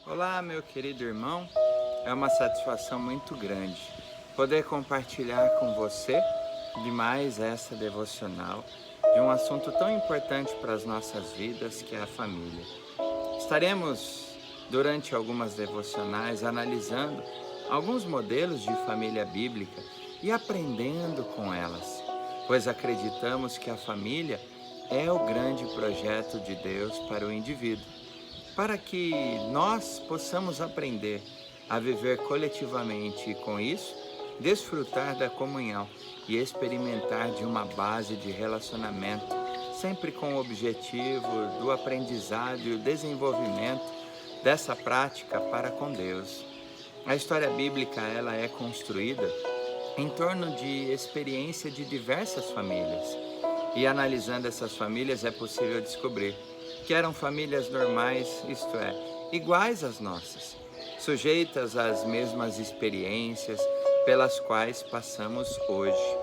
Olá, meu querido irmão. É uma satisfação muito grande poder compartilhar com você de mais essa devocional de um assunto tão importante para as nossas vidas, que é a família. Estaremos, durante algumas devocionais, analisando alguns modelos de família bíblica e aprendendo com elas, pois acreditamos que a família é o grande projeto de Deus para o indivíduo, para que nós possamos aprender a viver coletivamente e, com isso, desfrutar da comunhão e experimentar de uma base de relacionamento, sempre com o objetivo do aprendizado e o desenvolvimento dessa prática para com Deus. A história bíblica ela é construída em torno de experiência de diversas famílias. E analisando essas famílias é possível descobrir que eram famílias normais, isto é, iguais às nossas, sujeitas às mesmas experiências pelas quais passamos hoje.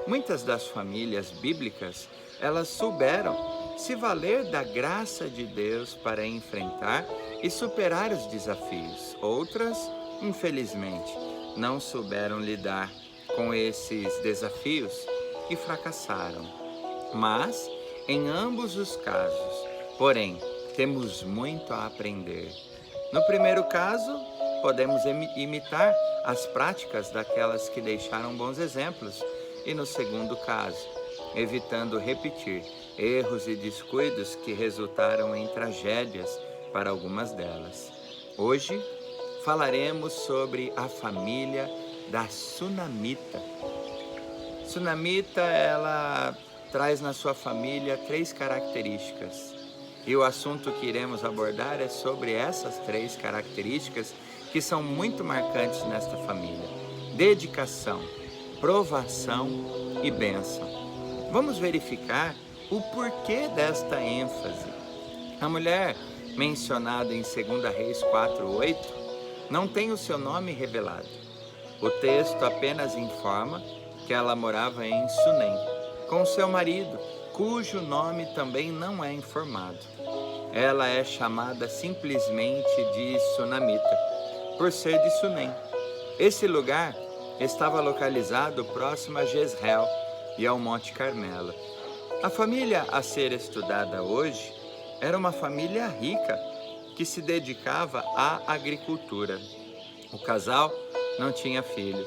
Muitas das famílias bíblicas, elas souberam se valer da graça de Deus para enfrentar e superar os desafios. Outras, infelizmente, não souberam lidar com esses desafios e fracassaram. Mas, em ambos os casos, porém, temos muito a aprender. No primeiro caso, podemos imitar as práticas daquelas que deixaram bons exemplos, e no segundo caso, evitando repetir erros e descuidos que resultaram em tragédias para algumas delas. Hoje, falaremos sobre a família da Sunamita. Sunamita, ela traz na sua família 3 características. E o assunto que iremos abordar é sobre essas 3 características que são muito marcantes nesta família: dedicação, provação e bênção. Vamos verificar o porquê desta ênfase. A mulher mencionada em 2 Reis 4:8 não tem o seu nome revelado. O texto apenas informa que ela morava em Sunem, com seu marido, cujo nome também não é informado. Ela é chamada simplesmente de Sunamita, por ser de Sunem. Esse lugar estava localizado próximo a Jezreel e ao Monte Carmelo. A família a ser estudada hoje era uma família rica que se dedicava à agricultura. O casal não tinha filho.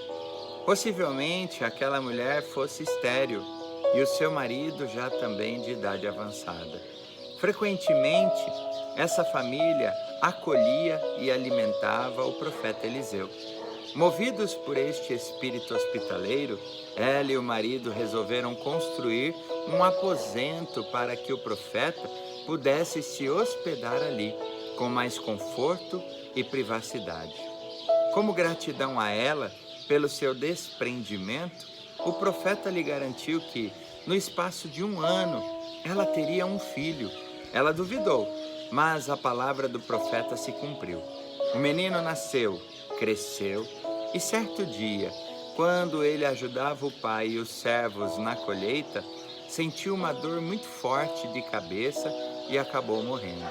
Possivelmente aquela mulher fosse estéril e o seu marido já também de idade avançada. Frequentemente, essa família acolhia e alimentava o profeta Eliseu. Movidos por este espírito hospitaleiro, ela e o marido resolveram construir um aposento para que o profeta pudesse se hospedar ali, com mais conforto e privacidade. Como gratidão a ela pelo seu desprendimento, o profeta lhe garantiu que, no espaço de 1 ano, ela teria um filho. Ela duvidou, mas a palavra do profeta se cumpriu. O menino nasceu, cresceu, e certo dia, quando ele ajudava o pai e os servos na colheita, sentiu uma dor muito forte de cabeça e acabou morrendo.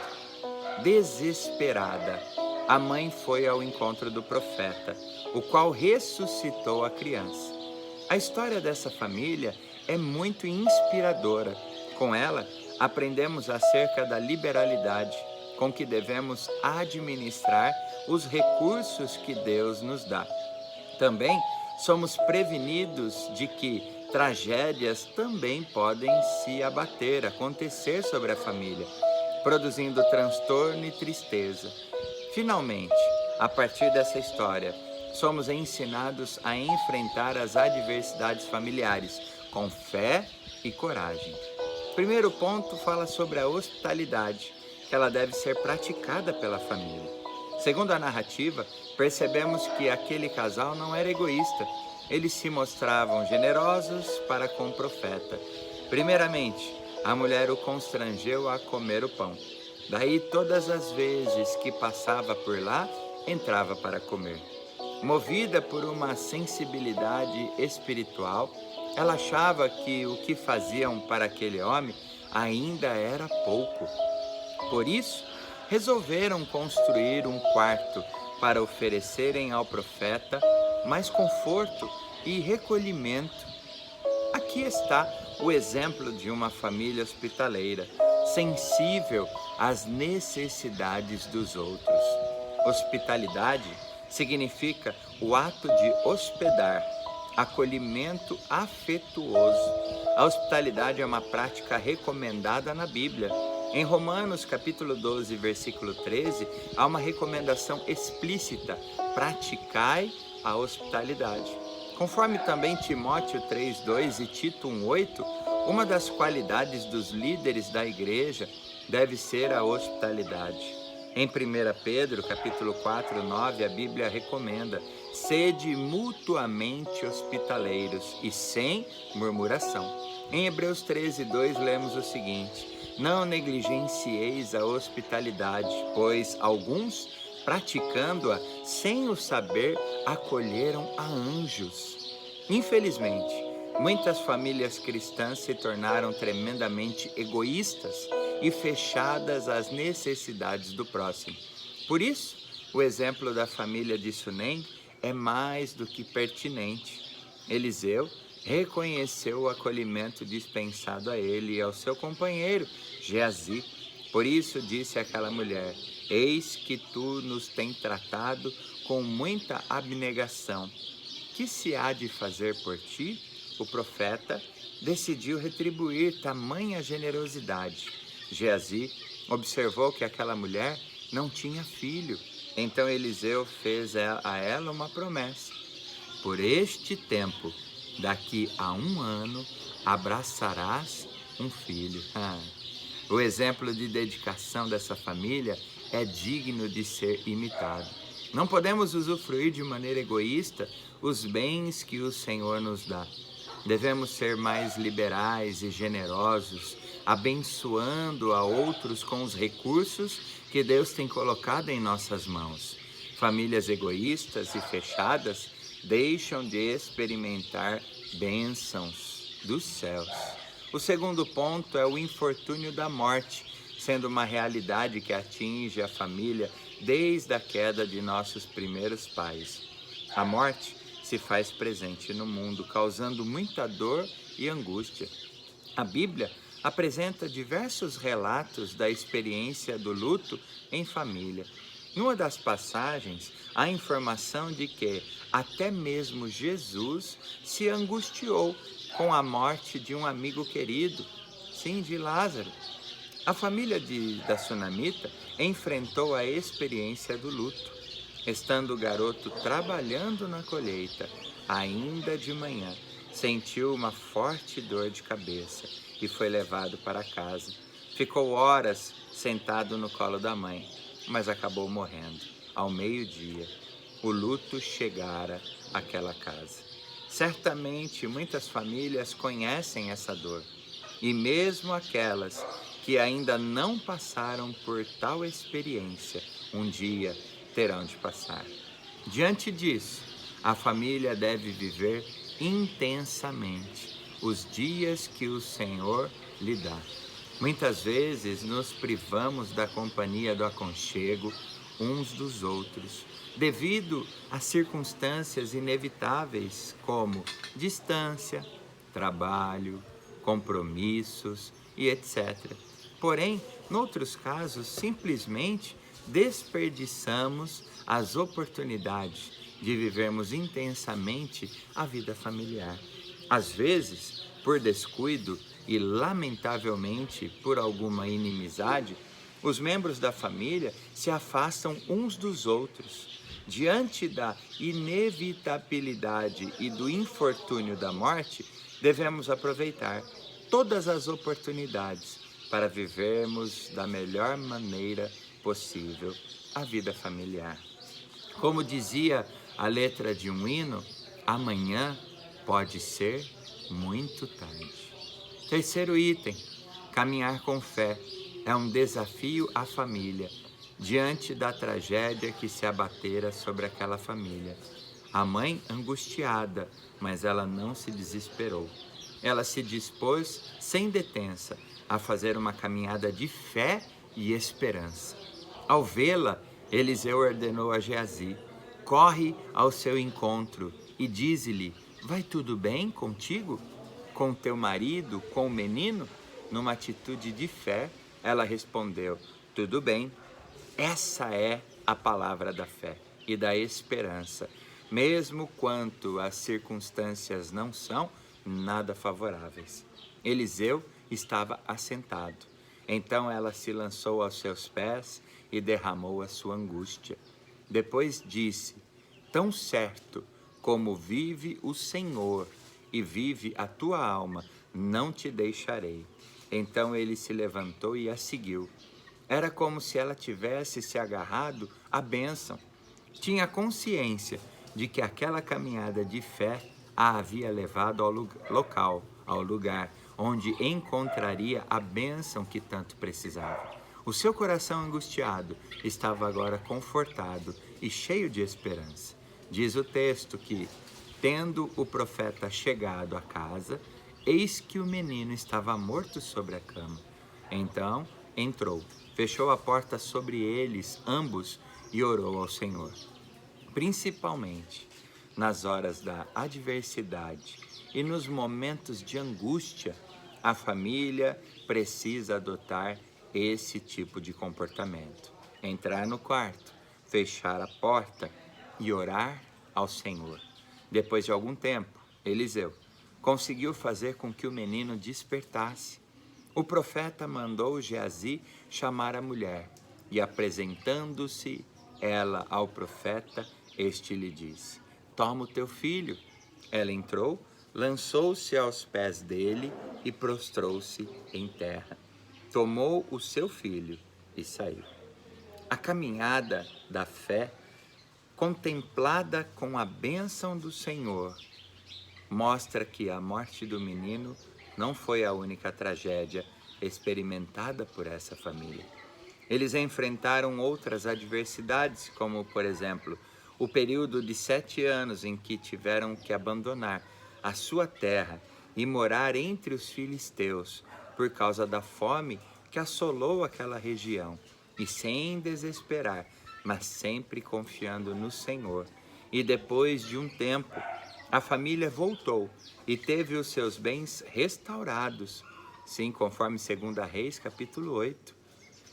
Desesperada, a mãe foi ao encontro do profeta, o qual ressuscitou a criança. A história dessa família é muito inspiradora. Com ela, aprendemos acerca da liberalidade com que devemos administrar os recursos que Deus nos dá. Também somos prevenidos de que tragédias também podem se acontecer sobre a família, produzindo transtorno e tristeza. Finalmente, a partir dessa história, somos ensinados a enfrentar as adversidades familiares com fé e coragem. O primeiro ponto fala sobre a hospitalidade, que ela deve ser praticada pela família. Segundo a narrativa, percebemos que aquele casal não era egoísta. Eles se mostravam generosos para com o profeta. Primeiramente, a mulher o constrangeu a comer o pão. Daí, todas as vezes que passava por lá, entrava para comer. Movida por uma sensibilidade espiritual, ela achava que o que faziam para aquele homem ainda era pouco. Por isso, resolveram construir um quarto para oferecerem ao profeta mais conforto e recolhimento. Aqui está o exemplo de uma família hospitaleira, sensível às necessidades dos outros. Hospitalidade significa o ato de hospedar, acolhimento afetuoso. A hospitalidade é uma prática recomendada na Bíblia. Em Romanos capítulo 12, versículo 13, há uma recomendação explícita: praticai a hospitalidade. Conforme também Timóteo 3,2 e Tito 1,8, uma das qualidades dos líderes da igreja deve ser a hospitalidade. Em 1 Pedro, capítulo 4, 9, a Bíblia recomenda: sede mutuamente hospitaleiros e sem murmuração. Em Hebreus 13, 2, lemos o seguinte: não negligencieis a hospitalidade, pois alguns, praticando-a sem o saber, acolheram a anjos. Infelizmente, muitas famílias cristãs se tornaram tremendamente egoístas e fechadas às necessidades do próximo. Por isso, o exemplo da família de Sunem é mais do que pertinente. Eliseu reconheceu o acolhimento dispensado a ele e ao seu companheiro, Geazi. Por isso disse àquela mulher: eis que tu nos tens tratado com muita abnegação. Que se há de fazer por ti? O profeta decidiu retribuir tamanha generosidade. Geazi observou que aquela mulher não tinha filho. Então Eliseu fez a ela uma promessa: por este tempo, daqui a 1 ano, abraçarás um filho. O exemplo de dedicação dessa família é digno de ser imitado. Não podemos usufruir de maneira egoísta os bens que o Senhor nos dá. Devemos ser mais liberais e generosos, abençoando a outros com os recursos que Deus tem colocado em nossas mãos. Famílias egoístas e fechadas deixam de experimentar bênçãos dos céus. O segundo ponto é o infortúnio da morte, sendo uma realidade que atinge a família desde a queda de nossos primeiros pais. A morte se faz presente no mundo, causando muita dor e angústia. A Bíblia apresenta diversos relatos da experiência do luto em família. Em uma das passagens, há informação de que até mesmo Jesus se angustiou com a morte de um amigo querido, sim, de Lázaro. A família da sunamita enfrentou a experiência do luto, estando o garoto trabalhando na colheita, ainda de manhã, sentiu uma forte dor de cabeça e foi levado para casa. Ficou horas sentado no colo da mãe, mas acabou morrendo. Ao meio-dia, o luto chegara àquela casa. Certamente muitas famílias conhecem essa dor, e mesmo aquelas que ainda não passaram por tal experiência, um dia terão de passar. Diante disso, a família deve viver intensamente os dias que o Senhor lhe dá. Muitas vezes nos privamos da companhia do aconchego uns dos outros, devido a circunstâncias inevitáveis como distância, trabalho, compromissos e etc. Porém, noutros casos, simplesmente desperdiçamos as oportunidades de vivermos intensamente a vida familiar. Às vezes, por descuido e, lamentavelmente, por alguma inimizade, os membros da família se afastam uns dos outros. Diante da inevitabilidade e do infortúnio da morte, devemos aproveitar todas as oportunidades para vivermos da melhor maneira possível a vida familiar. Como dizia a letra de um hino, amanhã pode ser muito tarde. Terceiro item, caminhar com fé é um desafio à família, diante da tragédia que se abatera sobre aquela família. A mãe angustiada, mas ela não se desesperou. Ela se dispôs, sem detença, a fazer uma caminhada de fé e esperança. Ao vê-la, Eliseu ordenou a Geazi: corre ao seu encontro e dize-lhe: vai tudo bem contigo? Com teu marido, com o menino? Numa atitude de fé, ela respondeu: tudo bem. Essa é a palavra da fé e da esperança, mesmo quanto as circunstâncias não são nada favoráveis. Eliseu estava assentado. Então ela se lançou aos seus pés e derramou a sua angústia. Depois disse: tão certo como vive o Senhor e vive a tua alma, não te deixarei. Então ele se levantou e a seguiu. Era como se ela tivesse se agarrado à bênção. Tinha consciência de que aquela caminhada de fé a havia levado ao lugar onde encontraria a bênção que tanto precisava. O seu coração angustiado estava agora confortado e cheio de esperança. Diz o texto que, tendo o profeta chegado à casa, eis que o menino estava morto sobre a cama. Então entrou, fechou a porta sobre eles ambos e orou ao Senhor. Principalmente nas horas da adversidade e nos momentos de angústia, a família precisa adotar esse tipo de comportamento. Entrar no quarto, fechar a porta e orar ao Senhor. Depois de algum tempo, Eliseu conseguiu fazer com que o menino despertasse. O profeta mandou Geazi chamar a mulher e, apresentando-se ela ao profeta, este lhe disse: toma o teu filho. Ela entrou, lançou-se aos pés dele e prostrou-se em terra. Tomou o seu filho e saiu. A caminhada da fé, contemplada com a bênção do Senhor, mostra que a morte do menino não foi a única tragédia experimentada por essa família. Eles enfrentaram outras adversidades, como, por exemplo, o período de 7 anos em que tiveram que abandonar a sua terra e morar entre os filisteus por causa da fome que assolou aquela região, e sem desesperar, mas sempre confiando no Senhor. E depois de um tempo, a família voltou e teve os seus bens restaurados. Sim, conforme 2 Reis, capítulo 8.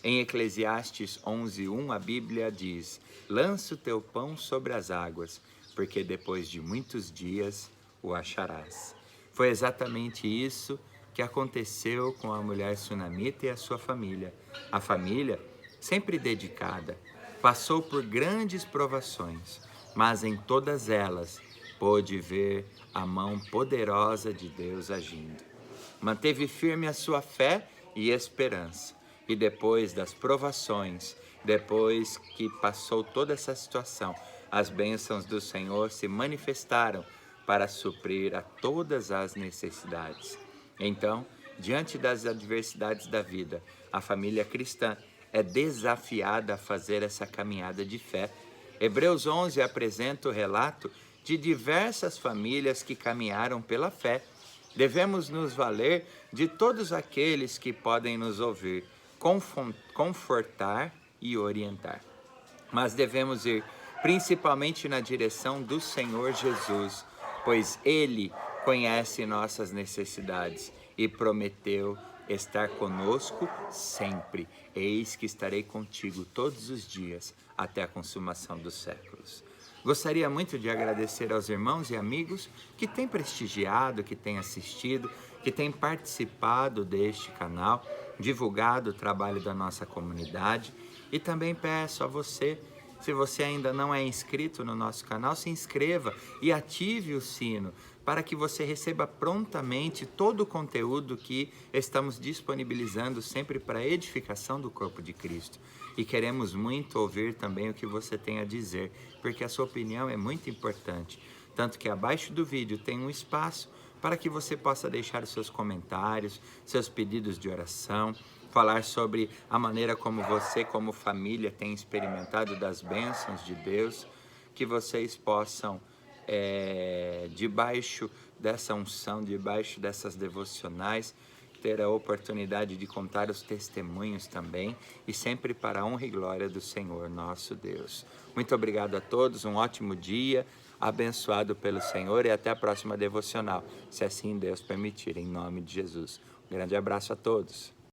Em Eclesiastes 11:1, a Bíblia diz: lança o teu pão sobre as águas, porque depois de muitos dias o acharás. Foi exatamente isso que aconteceu com a mulher sunamita e a sua família. A família, sempre dedicada, passou por grandes provações, mas em todas elas pôde ver a mão poderosa de Deus agindo. Manteve firme a sua fé e esperança. E depois das provações, depois que passou toda essa situação, as bênçãos do Senhor se manifestaram para suprir a todas as necessidades. Então, diante das adversidades da vida, a família cristã é desafiada a fazer essa caminhada de fé. Hebreus 11 apresenta o relato de diversas famílias que caminharam pela fé. Devemos nos valer de todos aqueles que podem nos ouvir, confortar e orientar. Mas devemos ir principalmente na direção do Senhor Jesus, pois Ele conhece nossas necessidades e prometeu estar conosco sempre. Eis que estarei contigo todos os dias até a consumação dos séculos. Gostaria muito de agradecer aos irmãos e amigos que têm prestigiado, que têm assistido, que têm participado deste canal, divulgado o trabalho da nossa comunidade. E também peço a você, se você ainda não é inscrito no nosso canal, se inscreva e ative o sino para que você receba prontamente todo o conteúdo que estamos disponibilizando sempre para a edificação do corpo de Cristo. E queremos muito ouvir também o que você tem a dizer, porque a sua opinião é muito importante. Tanto que abaixo do vídeo tem um espaço para que você possa deixar os seus comentários, seus pedidos de oração, falar sobre a maneira como você, como família, tem experimentado das bênçãos de Deus, que vocês possam, debaixo dessa unção, debaixo dessas devocionais, ter a oportunidade de contar os testemunhos também, e sempre para a honra e glória do Senhor nosso Deus. Muito obrigado a todos, um ótimo dia, abençoado pelo Senhor, e até a próxima devocional, se assim Deus permitir, em nome de Jesus. Um grande abraço a todos.